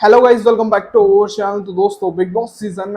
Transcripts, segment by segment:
Hello guys, welcome back to our channel. तो दोस्तों, big boss season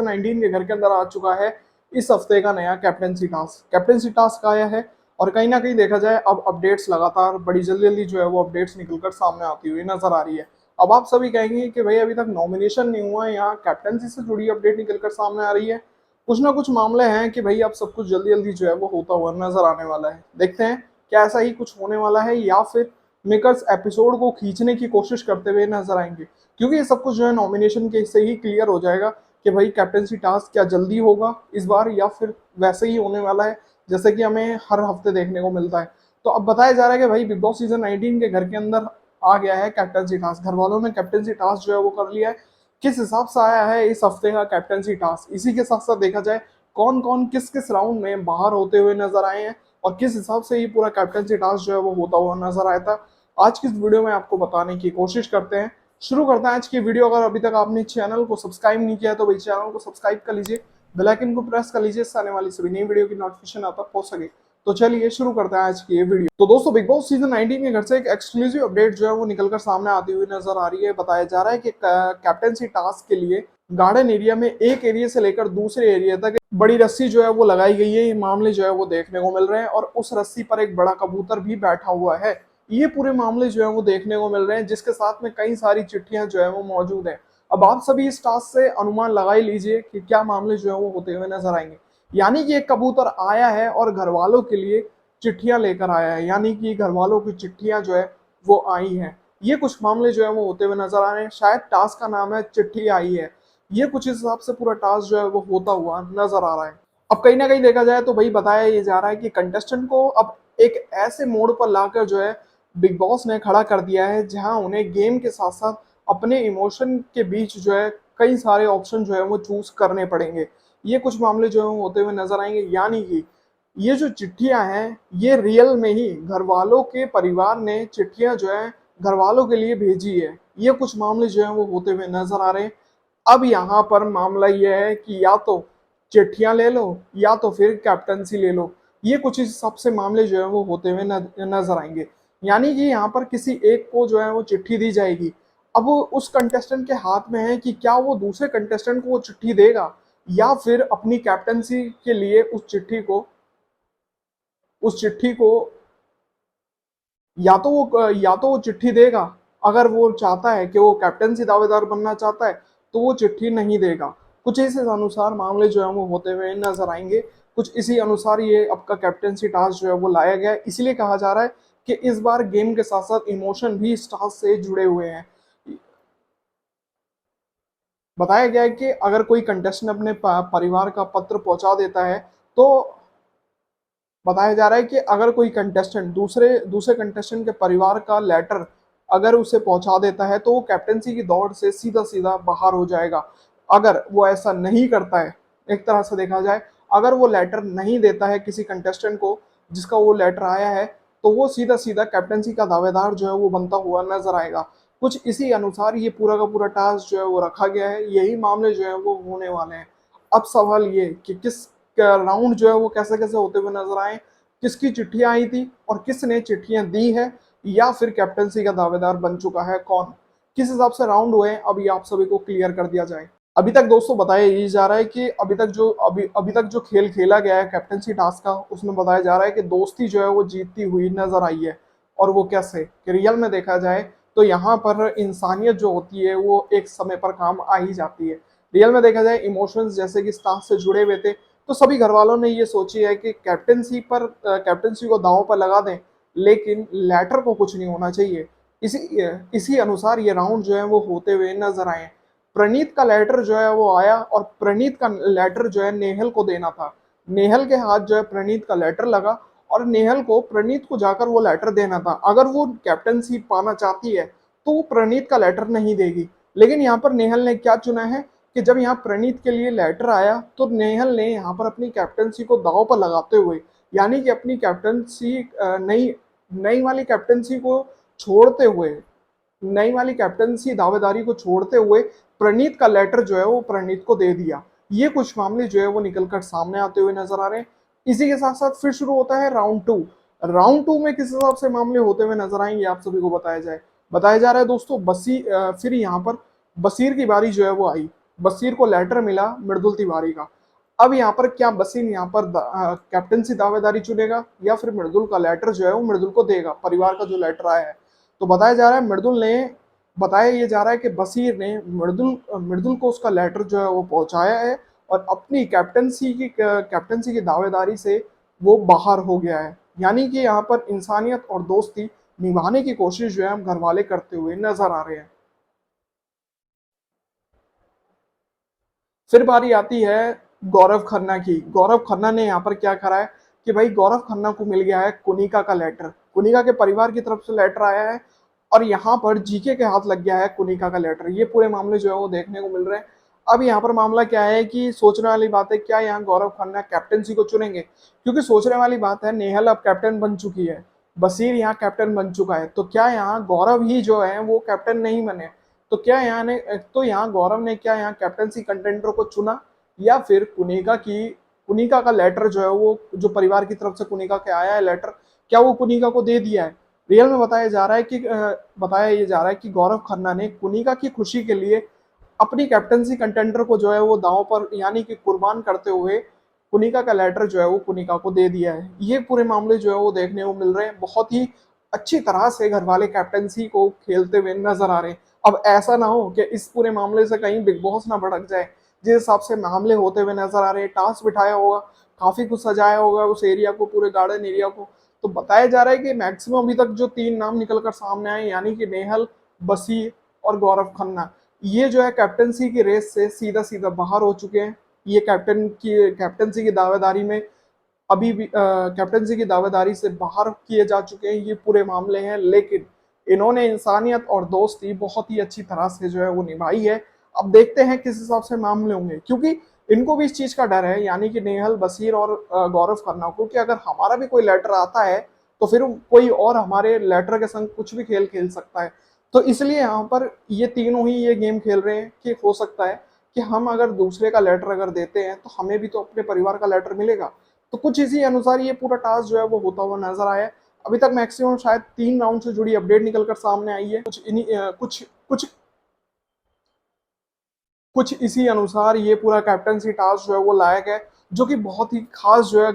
19 के घर के अंदर आ चुका है इस हफ्ते का नया कैप्टेंसी टास्क आया है। और कहीं ना कहीं देखा जाए, अब अपडेट्स लगातार बड़ी जल्दी जल्दी जो है वो अपडेट्स निकलकर सामने आती हुई नजर आ रही है। अब आप सभी कहेंगे कि भाई अभी तक नॉमिनेशन नहीं हुआ है, यहाँ कैप्टेंसी से जुड़ी अपडेट निकलकर सामने आ रही है। कुछ ना कुछ मामले हैं कि भाई अब सब कुछ जल्दी जल्दी जो है वो होता हुआ नजर आने वाला है। देखते हैं क्या ऐसा ही कुछ होने वाला है, या फिर मेकर्स एपिसोड को खींचने की कोशिश करते हुए नजर आएंगे। क्योंकि ये सब कुछ जो है नॉमिनेशन के से ही क्लियर हो जाएगा कि भाई कैप्टेंसी टास्क क्या जल्दी होगा इस बार, या फिर वैसे ही होने वाला है जैसे कि हमें हर हफ्ते देखने को मिलता है। तो अब बताया जा रहा है कि भाई बिग बॉस सीजन 19 के घर के अंदर आ गया है कैप्टेंसी टास्क। घर वालों ने कैप्टेंसी टास्क जो है वो कर लिया है। किस हिसाब से आया है इस हफ्ते का कैप्टेंसी टास्क, इसी के साथ साथ देखा जाए कौन कौन किस किस राउंड में बाहर होते हुए नजर आए हैं, और किस हिसाब से ये पूरा कैप्टेंसी टास्क जो है वो होता हुआ नजर आया था, आज की इस वीडियो में आपको बताने की कोशिश करते हैं। शुरू करते हैं आज की वीडियो। अगर अभी तक आपने चैनल को सब्सक्राइब नहीं किया है तो भाई चैनल को सब्सक्राइब कर लीजिए, बेल आइकन को प्रेस कर लीजिए, इससे आने वाली सभी नई वीडियो की नोटिफिकेशन आप तक पहुंच सके। तो चलिए शुरू करते हैं आज की ये वीडियो। तो दोस्तों, बिग बॉस सीजन 19 के घर से एक एक्सक्लूसिव अपडेट जो है वो निकलकर सामने आती हुई नजर आ रही है। बताया जा रहा है कि कैप्टेंसी टास्क के लिए गार्डन एरिया में एक एरिया से लेकर दूसरे एरिया तक बड़ी रस्सी जो है वो लगाई गई है। ये मामले जो है वो देखने को मिल रहे हैं, और उस रस्सी पर एक बड़ा कबूतर भी बैठा हुआ है। ये पूरे मामले जो है वो देखने को मिल रहे हैं, जिसके साथ में कई सारी चिट्ठियां जो है वो मौजूद है। अब आप सभी इस टास्क से अनुमान लगा ही लीजिए कि क्या मामले जो है वो होते हुए नजर आएंगे। यानी कि एक कबूतर आया है और घर वालों के लिए चिट्ठियां लेकर आया है, यानी कि घर वालों की चिट्ठियां जो है वो आई हैं। ये कुछ मामले जो है वो होते हुए नजर आ रहे हैं। शायद टास्क का नाम है चिट्ठी आई है। ये कुछ इस हिसाब से पूरा टास्क जो है वो होता हुआ नजर आ रहा है। अब कहीं ना कहीं देखा जाए तो भाई बताया ये जा रहा है कि कंटेस्टेंट को अब एक ऐसे मोड़ पर लाकर जो है बिग बॉस ने खड़ा कर दिया है, जहां उन्हें गेम के साथ साथ अपने इमोशन के बीच जो है कई सारे ऑप्शन जो है वो चूज करने पड़ेंगे। ये कुछ मामले जो है होते हुए नजर आएंगे। यानी कि ये जो चिट्ठियां हैं, ये रियल में ही घर वालों के परिवार ने चिट्ठियां जो है घर वालों के लिए भेजी है। ये कुछ मामले जो है वो होते हुए नजर आ रहे हैं। अब यहाँ पर मामला ये है कि या तो चिट्ठियां ले लो या तो फिर कैप्टनसी ले लो। ये कुछ इस हिसाब से मामले जो है वो होते हुए नजर आएंगे। यानी कि यहाँ पर किसी एक को जो है वो चिट्ठी दी जाएगी। अब वो उस कंटेस्टेंट के हाथ में है कि क्या वो दूसरे कंटेस्टेंट को वो चिट्ठी देगा, या फिर अपनी कैप्टनसी के लिए उस चिट्ठी को या तो वो चिट्ठी देगा। अगर वो चाहता है कि वो कैप्टनसी दावेदार बनना चाहता है तो वो चिट्ठी नहीं देगा। कुछ इसी अनुसार मामले जो है वो होते हुए नजर आएंगे। कुछ इसी अनुसार ये आपका कैप्टनसी टास्क जो है वो लाया गया है। इसलिए कहा जा रहा है कि इस बार गेम के साथ साथ इमोशन भी इस टास्क से जुड़े हुए हैं। बताया गया है कि अगर कोई कंटेस्टेंट अपने परिवार का पत्र पहुंचा देता है, तो बताया जा रहा है कि अगर कोई कंटेस्टेंट दूसरे दूसरे कंटेस्टेंट के परिवार का लेटर अगर उसे पहुंचा देता है तो वो कैप्टेंसी की दौड़ से सीधा सीधा बाहर हो जाएगा। अगर वो ऐसा नहीं करता है, एक तरह से देखा जाए, अगर वो लेटर नहीं देता है किसी कंटेस्टेंट को जिसका वो लेटर आया है, तो वो सीधा सीधा कैप्टेंसी का दावेदार जो है वो बनता हुआ नजर आएगा। कुछ इसी अनुसार ये पूरा का पूरा टास्क जो है वो रखा गया है। यही मामले जो है वो होने वाले हैं। अब सवाल ये कि किस राउंड जो है वो कैसे कैसे होते हुए नजर आए, किसकी चिट्ठियां आई थी और किसने चिट्ठियां दी है, या फिर कैप्टनसी का दावेदार बन चुका है कौन, किस हिसाब से राउंड हुए, अभी आप सभी को क्लियर कर दिया जाए। अभी तक दोस्तों बताया यही जा रहा है कि अभी तक जो खेल खेला गया है कैप्टनसी टास्क का, उसमें बताया जा रहा है कि दोस्ती जो है वो जीतती हुई नजर आई है। और वो कैसे कि रियल में देखा जाए तो यहाँ पर इंसानियत जो होती है वो एक समय पर काम आ ही जाती है। रियल में देखा जाए इमोशंस जैसे कि इस टास्क से जुड़े हुए थे, तो सभी घर वालों ने ये सोची है कि कैप्टनसी को दांव पर लगा दें, लेकिन लेटर को कुछ नहीं होना चाहिए। इसी इसी अनुसार ये राउंड जो है वो होते हुए नजर आए। प्रणीत का लेटर जो है वो आया, और प्रणीत का लेटर जो है नेहल को देना था। नेहल के हाथ जो है प्रणीत का लेटर लगा, और नेहल को प्रणीत को जाकर वो लेटर देना था। अगर वो कैप्टनसी पाना चाहती है तो वो प्रणीत का लेटर नहीं देगी। लेकिन यहाँ पर नेहल ने क्या चुना है कि जब यहाँ प्रणीत के लिए लेटर आया तो नेहल ने यहाँ पर अपनी कैप्टनसी को दांव पर लगाते हुए, यानी कि अपनी कैप्टनसी नई नई वाली कैप्टनसी को छोड़ते हुए, नई वाली कैप्टनसी दावेदारी को छोड़ते हुए प्रणीत का लेटर जो है वो प्रणीत को दे दिया। ये कुछ मामले जो है वो निकलकर सामने आते हुए नजर आ रहे हैं। इसी के साथ साथ फिर शुरू होता है राउंड टू। राउंड टू में किस हिसाब से मामले होते हुए नजर आएंगे आप सभी को बताया जाए। बताया जा रहा है दोस्तों फिर यहाँ पर बशीर की बारी जो है वो आई। बशीर को लेटर मिला मृदुल तिवारी का। अब यहाँ पर क्या बशीर यहाँ पर कैप्टनसी दावेदारी चुनेगा या फिर मृदुल का लेटर जो है वो मृदुल को देगा, परिवार का जो लेटर आया है। तो बताया जा रहा है बताया ये जा रहा है कि बशीर ने मृदुल को उसका लेटर जो है वो पहुंचाया है और अपनी कैप्टनसी की दावेदारी से वो बाहर हो गया है। यानी कि यहाँ पर इंसानियत और दोस्ती निभाने की कोशिश जो है हम घर वाले करते हुए नजर आ रहे हैं। फिर बारी आती है गौरव खन्ना की। गौरव खन्ना ने यहाँ पर क्या करा है कि भाई गौरव खन्ना को मिल गया है कुनिका का लेटर, कुनिका के परिवार की तरफ से लेटर आया है और यहाँ पर जीके के हाथ लग गया है कुनिका का लेटर। ये पूरे मामले जो है वो देखने को मिल रहे हैं। अब यहाँ पर मामला क्या है कि सोचने वाली बात है, क्या यहाँ गौरव खन्ना कैप्टनसी को चुनेंगे? क्योंकि सोचने वाली बात है, नेहल अब कैप्टन बन चुकी है, बशीर यहाँ कैप्टन बन चुका है, तो क्या यहाँ गौरव ही जो है वो कैप्टन नहीं बने? तो यहाँ गौरव ने क्या यहाँ कैप्टनसी कंटेंडर को चुना या फिर कुनिका का लेटर जो है वो, जो परिवार की तरफ से कुनिका के आया है लेटर, क्या वो कुनिका को दे दिया है? रियल में बताया ये जा रहा है कि गौरव खन्ना ने कुनिका की खुशी के लिए अपनी कैप्टनसी कंटेंडर को जो है वो दांव पर यानी कि कुर्बान करते हुए कुनिका का लेटर जो है वो कुनिका को दे दिया है। ये पूरे मामले जो है वो देखने को मिल रहे हैं। बहुत ही अच्छी तरह से घर वाले कैप्टनसी को खेलते हुए नजर आ रहे हैं। अब ऐसा ना हो कि इस पूरे मामले से कहीं बिग बॉस ना भड़क जाए। जिस हिसाब से मामले होते हुए नजर आ रहे हैं, टास्क बिठाया होगा, काफी कुछ सजाया होगा उस एरिया को, पूरे गार्डन एरिया को, तो बताया जा रहा है कि मैक्सिमम अभी तक जो 3 नाम निकल कर सामने आए यानी कि नेहल, बशीर और गौरव खन्ना, ये जो है कैप्टनसी की रेस से सीधा सीधा बाहर हो चुके हैं। ये कैप्टनसी की दावेदारी में अभी भी कैप्टनसी की दावेदारी से बाहर किए जा चुके हैं। ये पूरे मामले हैं, लेकिन इन्होंने इंसानियत और दोस्ती बहुत ही अच्छी तरह से जो है वो निभाई है। अब देखते हैं किस हिसाब से मामले होंगे, क्योंकि इनको भी इस चीज का डर है, यानी कि नेहल, बशीर और गौरव खन्ना को, कि अगर हमारा भी कोई लेटर आता है तो फिर कोई और हमारे लेटर के संग कुछ भी खेल खेल सकता है। तो इसलिए यहाँ पर ये तीनों ही ये गेम खेल रहे हैं कि हो सकता है कि हम अगर दूसरे का लेटर अगर देते हैं तो हमें भी तो अपने परिवार का लेटर मिलेगा। तो कुछ इसी अनुसार ये पूरा टास्क जो है वो होता हुआ नजर आया है। अभी तक मैक्सिमम शायद 3 राउंड से जुड़ी अपडेट निकल कर सामने आई है। कुछ इसी अनुसार ये पूरा कैप्टनसी टास्क जो है वो लाया गया है, जो कि बहुत ही खास जो है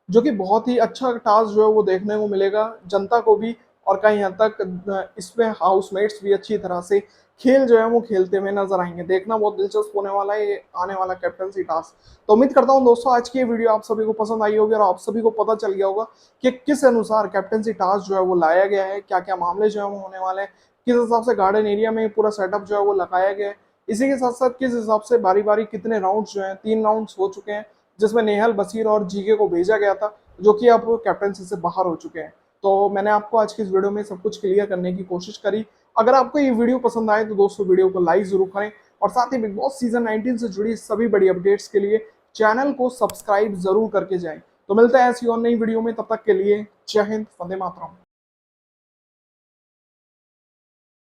जो कि बहुत ही अच्छा टास्क जो है वो देखने को मिलेगा जनता को भी, और कहीं हद तक इसमें हाउसमेट्स भी अच्छी तरह से खेल जो है वो खेलते हुए नजर आएंगे। देखना बहुत दिलचस्प होने वाला है ये आने वाला कैप्टनसी टास्क। तो उम्मीद करता हूँ दोस्तों आज की ये वीडियो आप सभी को पसंद आई होगी और आप सभी को पता चल गया होगा कि किस अनुसार कैप्टनसी टास्क जो है वो लाया गया है, क्या क्या मामले जो है वो होने वाले हैं, किस हिसाब से गार्डन एरिया में पूरा सेटअप जो है वो लगाया गया है। इसी के साथ साथ किस हिसाब से बारी बारी कितने राउंड्स जो हैं, 3 राउंड्स हो चुके हैं जिसमें नेहल, बशीर और जीके को भेजा गया था, जो कि अब कैप्टनसी से बाहर हो चुके हैं। तो मैंने आपको आज की इस वीडियो में सब कुछ क्लियर करने की कोशिश करी। अगर आपको ये वीडियो पसंद आए तो दोस्तों वीडियो को लाइक जरूर करें और साथ ही बिग बॉस सीजन 19 से जुड़ी सभी बड़ी अपडेट्स के लिए चैनल को सब्सक्राइब जरूर करके जाएं। तो मिलते हैं ऐसी और नई वीडियो में, तब तक के लिए जय हिंद, वंदे मातरम।